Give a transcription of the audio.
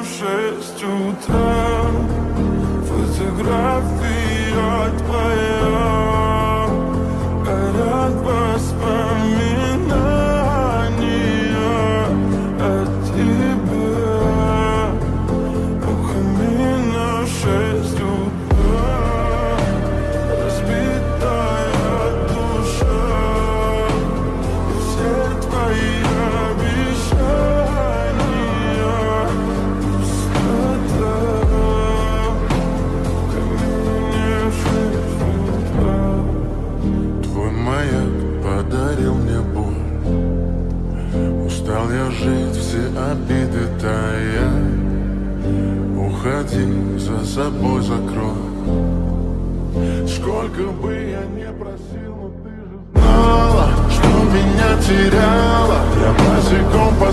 в 6 утра. Фотография твоя, горят воспоминания о тебе. У камина в 6 утра, разбитая душа, и все твои обещания пустота. В камине в 6 утра. Твой маяк подарил мне боль. Устал я жить, все обиды тая. Уходи, за собой закрой. Сколько бы я не просил, но ты же знала, что меня теряла. Я босиком по